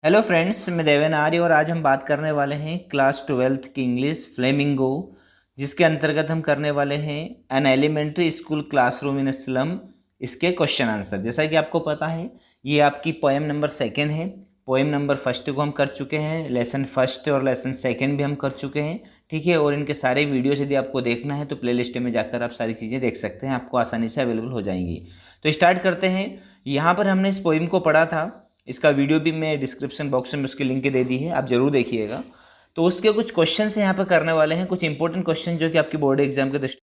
Hello friends, मैं देवेन आर्य और आज हम बात करने वाले हैं क्लास 12th की इंग्लिश फ्लेमिंगो, जिसके अंतर्गत हम करने वाले हैं an elementary school classroom in slum. इसके क्वेश्चन आंसर, जैसा कि आपको पता है, ये आपकी पोएम नंबर 2 है। पोएम नंबर 1 को हम कर चुके हैं, लेसन 1 और लेसन 2 भी हम कर चुके हैं। ठीक है, और इनके सारे वीडियोस यदि आपको देखना है तो प्लेलिस्ट में जाकर आप सारी चीज़ें देख सकते हैं, आपको आसानी से अवेलेबल हो जाएंगी। तो स्टार्ट करते हैं। यहाँ पर हमने इस पोएम को पढ़ा था, इसका वीडियो भी मैं डिस्क्रिप्शन बॉक्स में उसकी लिंक दे दी है, आप जरूर देखिएगा। तो उसके कुछ क्वेश्चन यहाँ पर करने वाले हैं, कुछ इंपॉर्टेंट क्वेश्चन जो कि आपकी बोर्ड एग्जाम के दृष्टि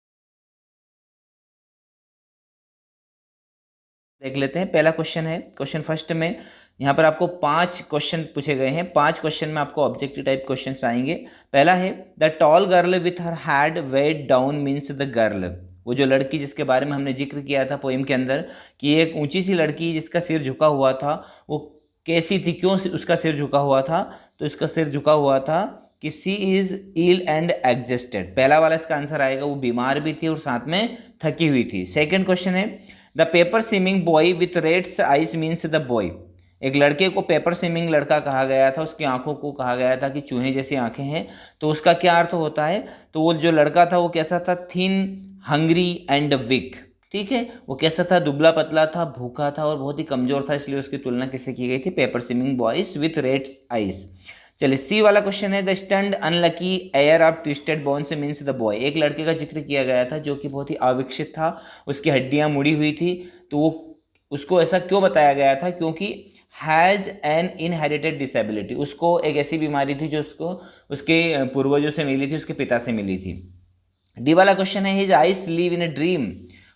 देख लेते हैं। पहला क्वेश्चन है, क्वेश्चन फर्स्ट में यहाँ पर आपको 5 क्वेश्चन पूछे गए हैं। 5 क्वेश्चन में आपको ऑब्जेक्टिव टाइप क्वेश्चंस आएंगे। पहला है, the tall girl with her head weighed down means the girl. वो जो लड़की जिसके बारे में हमने जिक्र किया था पोइम के अंदर कि एक ऊंची सी लड़की जिसका सिर झुका हुआ था, वो कैसी थी, क्यों उसका सिर झुका हुआ था? तो इसका सिर झुका हुआ था कि सी इज इल एंड एग्जेस्टेड। पहला वाला इसका आंसर आएगा, वो बीमार भी थी और साथ में थकी हुई थी। सेकेंड क्वेश्चन है, the paper seeming boy with rat's eyes means the boy. एक लड़के को पेपर स्विमिंग लड़का कहा गया था, उसकी आंखों को कहा गया था कि चूहे जैसी आंखें हैं। तो उसका क्या अर्थ होता है? तो वो जो लड़का था वो कैसा था? Thin, hungry and weak. ठीक है, वो कैसा था? दुबला पतला था, भूखा था और बहुत ही कमजोर था, इसलिए उसकी तुलना किससे की गई थी? Paper seeming boys with rat's eyes. चलिए, सी वाला क्वेश्चन है, the stunted unlucky heir of twisted bones means the boy. एक लड़के का जिक्र किया गया था जो कि बहुत ही अविकसित था, उसकी हड्डियां मुड़ी हुई थी। तो वो उसको ऐसा क्यों बताया गया था? क्योंकि हैज़ एन इनहेरिटेड डिसेबिलिटी, उसको एक ऐसी बीमारी थी जो उसको उसके पूर्वजों से मिली थी, उसके पिता से मिली थी। डी वाला क्वेश्चन है, his eyes live in a dream.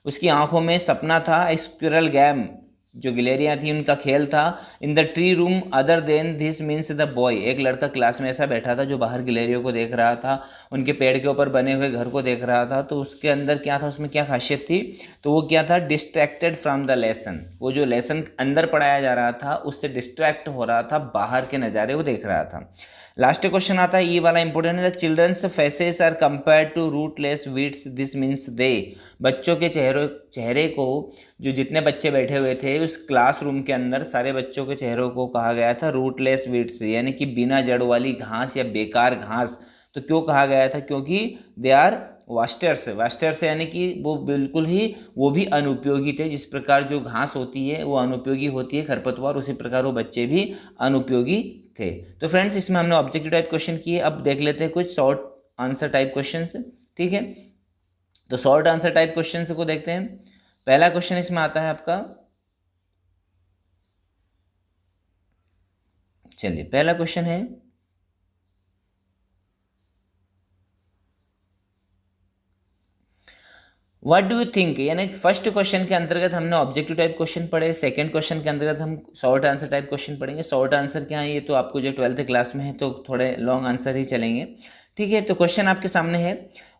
उसकी आंखों में सपना था। स्क्विरल गेम, जो गिलेरियां थी उनका खेल था। In the tree room other than this means the boy. एक लड़का क्लास में ऐसा बैठा था जो बाहर गिलेरियों को देख रहा था, उनके पेड़ के ऊपर बने हुए घर को देख रहा था। तो उसके अंदर क्या था, उसमें क्या खासियत थी? तो वो क्या था? Distracted from the lesson. वो जो लेसन अंदर पढ़ाया जा रहा था उससे डिस्ट्रैक्ट हो रहा था, बाहर के नज़ारे वो देख रहा था। लास्ट क्वेश्चन आता है, ये वाला इंपॉर्टेंट है, the children's faces are compared to rootless weeds this means they. बच्चों के चेहरे को, जो जितने बच्चे बैठे हुए थे उस क्लासरूम के अंदर, सारे बच्चों के चेहरों को कहा गया था रूटलेस वीड्स, यानी कि बिना जड़ वाली घास या बेकार घास। तो क्यों कहा गया था? क्योंकि दे आर वास्टर्स। वास्टर्स यानी कि वो बिल्कुल ही, वो भी अनुपयोगी थे। जिस प्रकार जो घास होती है वो अनुपयोगी होती है, खरपतवार, उसी प्रकार वो बच्चे भी अनुपयोगी थे। तो फ्रेंड्स, इसमें हमने ऑब्जेक्टिव टाइप क्वेश्चन किए। अब देख लेते हैं कुछ शॉर्ट आंसर टाइप क्वेश्चन। ठीक है, तो शॉर्ट आंसर टाइप क्वेश्चन को देखते हैं। पहला क्वेश्चन इसमें आता है आपका, चलिए पहला क्वेश्चन है, व्हाट डू यू थिंक। यानी फर्स्ट क्वेश्चन के अंतर्गत हमने ऑब्जेक्टिव टाइप क्वेश्चन पढ़े, सेकंड क्वेश्चन के अंतर्गत हम शॉर्ट आंसर टाइप क्वेश्चन पढ़ेंगे। शॉर्ट आंसर क्या है, ये तो आपको जो 12th क्लास में है तो थोड़े लॉन्ग आंसर ही चलेंगे। ठीक है, तो क्वेश्चन आपके सामने है,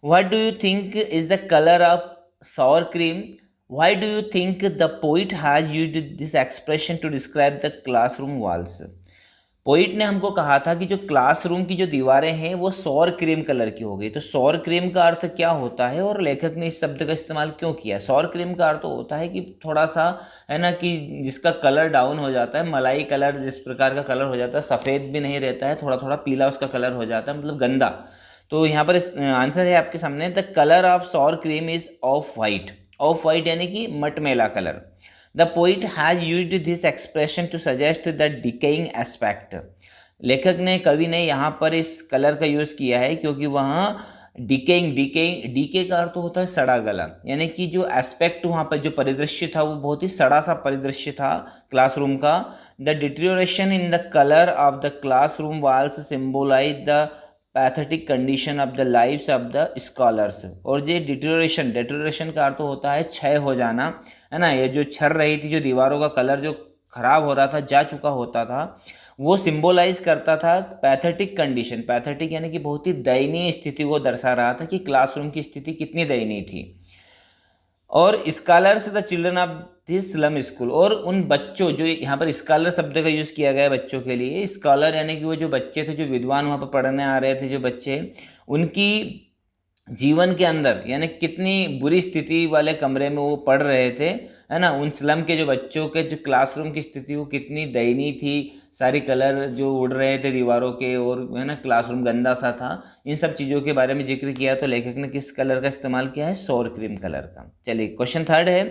what do you think is the colour of sour cream. Why do you think the poet has used this expression to describe the classroom walls. Poet ने हमको कहा था कि जो क्लासरूम की जो दीवारें हैं वो सौर क्रीम कलर की हो गई। तो सौर क्रीम का अर्थ क्या होता है और लेखक ने इस शब्द का इस्तेमाल क्यों किया? सौर क्रीम का अर्थ होता है कि थोड़ा सा, है ना, कि जिसका कलर डाउन हो जाता है, मलाई कलर जिस प्रकार का कलर हो जाता है, सफ़ेद भी नहीं रहता है, थोड़ा थोड़ा पीला उसका कलर हो जाता है, मतलब गंदा। तो यहाँ पर आंसर है आपके सामने, the colour of sour cream is off white. Off white यानी कि मटमैला colour. The poet has used this expression to suggest the decaying aspect. लेखक ने, कवि ने यहाँ पर इस कलर का यूज़ किया है क्योंकि वहाँ डीके का अर्थ होता है सड़ा गला, यानी कि जो एस्पेक्ट वहाँ पर जो परिदृश्य था वो बहुत ही सड़ा सा परिदृश्य था क्लासरूम का। The deterioration in the colour of the classroom walls symbolise the pathetic condition of the lives of the scholars. और ये डिटेरियोरेशन का अर्थ होता है क्षय हो जाना, है ना। ये जो छर रही थी, जो दीवारों का कलर जो खराब हो रहा था, जा चुका होता था, वो सिंबोलाइज करता था पैथेटिक कंडीशन। पैथेटिक यानी कि बहुत ही दयनीय स्थिति को दर्शा रहा था कि क्लासरूम की स्थिति कितनी दयनीय थी। और scholars the children of this slum school, और उन बच्चों, जो यहाँ पर स्कॉलर शब्द का यूज़ किया गया है बच्चों के लिए। स्कॉलर यानी कि वो जो बच्चे थे, जो विद्वान वहाँ पर पढ़ने आ रहे थे, जो बच्चे, उनकी जीवन के अंदर यानी कितनी बुरी स्थिति वाले कमरे में वो पढ़ रहे थे, है ना, उन स्लम के जो बच्चों के जो क्लासरूम की स्थिति वो कितनी दयनीय थी, सारी कलर जो उड़ रहे थे दीवारों के, और है ना क्लासरूम गंदा सा था, इन सब चीज़ों के बारे में जिक्र किया। तो लेखक ने किस कलर का इस्तेमाल किया है? सौर क्रीम कलर का। चलिए क्वेश्चन थर्ड है,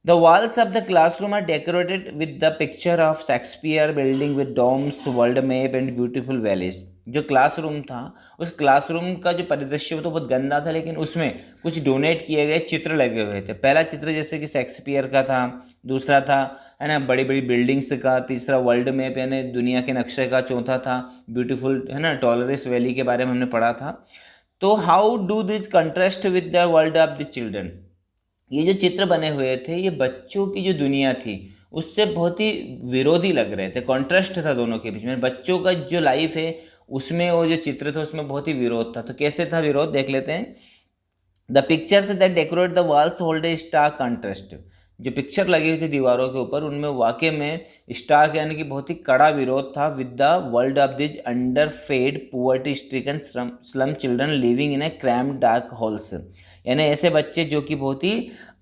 the walls of the classroom are decorated with the picture of Shakespeare building with domes, world map and beautiful valleys. जो क्लासरूम था, उस क्लासरूम का जो परिदृश्य वो तो बहुत गंदा था, लेकिन उसमें कुछ डोनेट किए गए चित्र लगे हुए थे। पहला चित्र जैसे कि शेक्सपियर का था, दूसरा था है ना बड़ी बड़ी बिल्डिंग्स का, तीसरा वर्ल्ड मैप यानी दुनिया के नक्शे का, चौथा था ब्यूटीफुल है ना टॉलरेस वैली के बारे में हमने पढ़ा था। तो how do this contrast with the world of the children? ये जो चित्र बने हुए थे ये बच्चों की जो दुनिया थी उससे बहुत ही विरोधी लग रहे थे, कॉन्ट्रास्ट था दोनों के बीच में। बच्चों का जो लाइफ है उसमें वो जो चित्र था उसमें बहुत ही विरोध था। तो कैसे था विरोध, देख लेते हैं। The pictures that decorate the walls hold a stark contrast. जो पिक्चर लगी हुई थी दीवारों के ऊपर उनमें वाकई में स्टार्क यानी कि बहुत ही कड़ा विरोध था with the world of this underfed poverty stricken slum children living in a crammed dark halls. यानी ऐसे बच्चे जो कि बहुत ही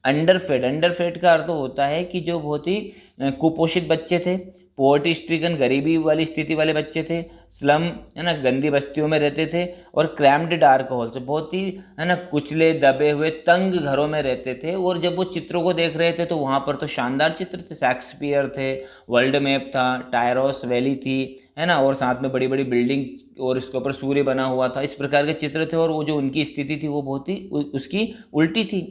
अंडरफेड का अर्थ होता है कि जो बहुत ही कुपोषित बच्चे थे, पॉवर्टी स्ट्रिकन गरीबी वाली स्थिति वाले बच्चे थे, स्लम है ना गंदी बस्तियों में रहते थे, और क्रैम्ड डार्क हॉल से बहुत ही है ना कुचले दबे हुए तंग घरों में रहते थे। और जब वो चित्रों को देख रहे थे तो वहाँ पर तो शानदार चित्र थे, शेक्सपियर थे, वर्ल्ड मैप था, टायरोस वैली थी है ना, और साथ में बड़ी बड़ी बिल्डिंग और इसके ऊपर सूर्य बना हुआ था, इस प्रकार के चित्र थे। और वो जो उनकी स्थिति थी वो बहुत ही उसकी उल्टी थी।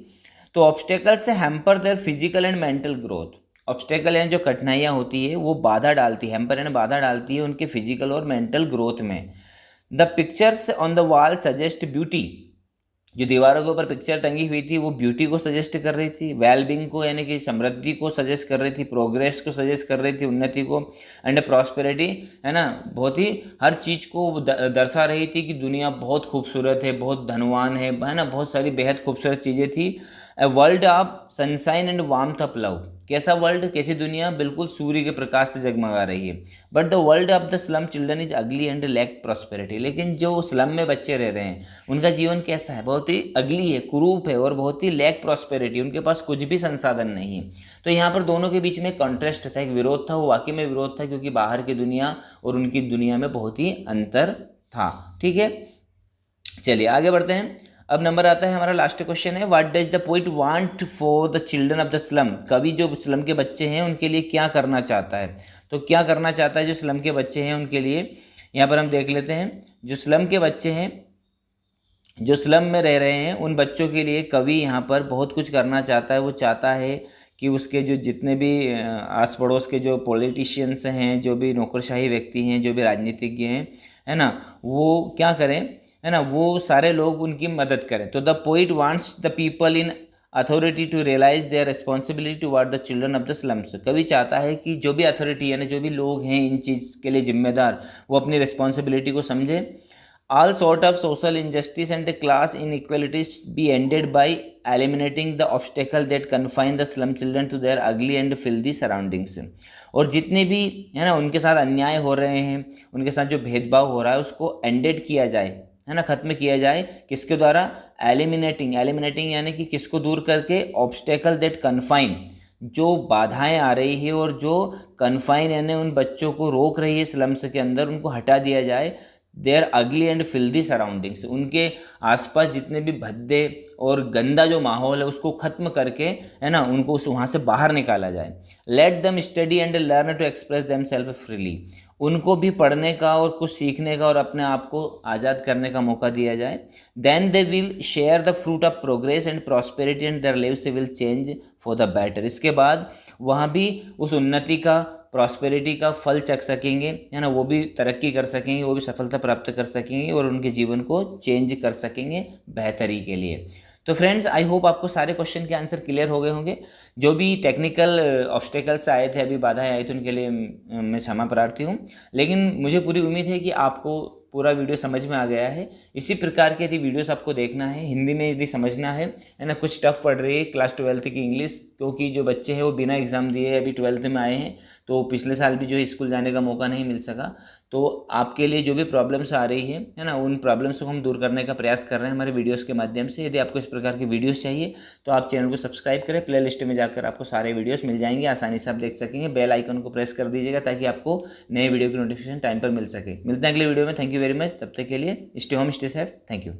तो ऑब्स्टेकल से hamper their physical and mental growth. Obstacle यानी जो कठिनाइयाँ होती है वो बाधा डालती है, हैम्पर यानी बाधा डालती है उनके फिजिकल और मेंटल ग्रोथ में। The pictures on the wall suggest beauty. जो दीवारों के ऊपर पिक्चर टंगी हुई थी वो ब्यूटी को सजेस्ट कर रही थी, वेलबींग को यानी कि समृद्धि को सजेस्ट कर रही थी, प्रोग्रेस को सजेस्ट कर रही थी, उन्नति को, एंड प्रॉस्पेरिटी है ना बहुत ही हर चीज़ को दर्शा रही थी कि दुनिया बहुत खूबसूरत है, बहुत धनवान है ना, बहुत सारी बेहद खूबसूरत चीज़ें थी। A world of sunshine and warmth of love. कैसा वर्ल्ड, कैसी दुनिया, बिल्कुल सूर्य के प्रकाश से जगमगा रही है। But the world of the slum children is अगली एंड लैक प्रॉस्पेरिटी। लेकिन जो स्लम में बच्चे रह रहे हैं उनका जीवन कैसा है, बहुत ही अगली है, कुरूप है, और बहुत ही लैक प्रॉस्पेरिटी, उनके पास कुछ भी संसाधन नहीं है। तो यहाँ पर दोनों के बीच में कॉन्ट्रास्ट था, एक विरोध था, वो वाकई में विरोध था क्योंकि बाहर की दुनिया और उनकी दुनिया में बहुत ही अंतर था। ठीक है, चलिए आगे बढ़ते हैं। अब नंबर आता है हमारा लास्ट क्वेश्चन है, what does the poet want for the children of the slum. कवि जो स्लम के बच्चे हैं उनके लिए क्या करना चाहता है। तो क्या करना चाहता है जो स्लम के बच्चे हैं उनके लिए, यहाँ पर हम देख लेते हैं। जो स्लम के बच्चे हैं, जो स्लम में रह रहे हैं, उन बच्चों के लिए कवि यहाँ पर बहुत कुछ करना चाहता है। वो चाहता है कि उसके जो जितने भी आस पड़ोस के जो पॉलिटिशियंस हैं, जो भी नौकरशाही व्यक्ति हैं, जो भी राजनीतिज्ञ हैं है ना, वो क्या करें है ना, वो सारे लोग उनकी मदद करें। तो the poet wants the people in authority to realise their responsibility toward the children of the slums. कवि चाहता है कि जो भी अथॉरिटी यानी जो भी लोग हैं इन चीज़ के लिए जिम्मेदार, वो अपनी रिस्पॉन्सिबिलिटी को समझे। All sort of social injustice and class inequalities be ended by eliminating the obstacle that confine the slum children to their ugly and filthy surroundings। और जितने भी है ना उनके साथ अन्याय हो रहे हैं, उनके साथ जो भेदभाव हो रहा है उसको एंडेड किया जाए है ना, ख़त्म किया जाए। किसके द्वारा? एलिमिनेटिंग यानी कि किसको दूर करके? ऑब्स्टेकल दैट कन्फाइन, जो बाधाएं आ रही है और जो कन्फाइन यानी उन बच्चों को रोक रही है स्लम्स के अंदर, उनको हटा दिया जाए। देयर अगली एंड फिल्दी सराउंडिंग्स, उनके आसपास जितने भी भद्दे और गंदा जो माहौल है उसको ख़त्म करके है ना उनको वहाँ से बाहर निकाला जाए। Let them study and learn to express them self freely, उनको भी पढ़ने का और कुछ सीखने का और अपने आप को आज़ाद करने का मौका दिया जाए। Then they will share the fruit of progress and prosperity and their lives will change for the better. इसके बाद वहाँ भी उस उन्नति का, प्रॉस्पेरिटी का फल चख सकेंगे है ना, वो भी तरक्की कर सकेंगे, वो भी सफलता प्राप्त कर सकेंगे और उनके जीवन को चेंज कर सकेंगे बेहतरी के लिए। तो फ्रेंड्स आई होप आपको सारे क्वेश्चन के आंसर क्लियर हो गए होंगे। जो भी टेक्निकल ऑब्स्टेकल्स आए थे, अभी बाधाएं आई थी, उनके लिए मैं क्षमा प्रार्थी हूँ। लेकिन मुझे पूरी उम्मीद है कि आपको पूरा वीडियो समझ में आ गया है। इसी प्रकार के यदि वीडियोस आपको देखना है, हिंदी में यदि समझना है ना, कुछ टफ पड़ रही है क्लास 12th की इंग्लिश, क्योंकि जो बच्चे हैं वो बिना एग्ज़ाम दिए अभी 12th में आए हैं, तो पिछले साल भी जो है स्कूल जाने का मौका नहीं मिल सका। तो आपके लिए जो भी प्रॉब्लम्स आ रही है ना, उन प्रॉब्लम्स को हम दूर करने का प्रयास कर रहे हैं हमारे वीडियोस के माध्यम से। यदि आपको इस प्रकार की वीडियोस चाहिए तो आप चैनल को सब्सक्राइब करें, प्ले लिस्ट में जाकर आपको सारे वीडियोस मिल जाएंगे, आसानी से आप देख सकेंगे। बेल आइकन को प्रेस कर दीजिएगा ताकि आपको नए वीडियो की नोटिफिकेशन टाइम पर मिल सके। मिलते हैं अगले वीडियो में। Thank you very much. तब तक के लिए stay home, stay safe. Thank you.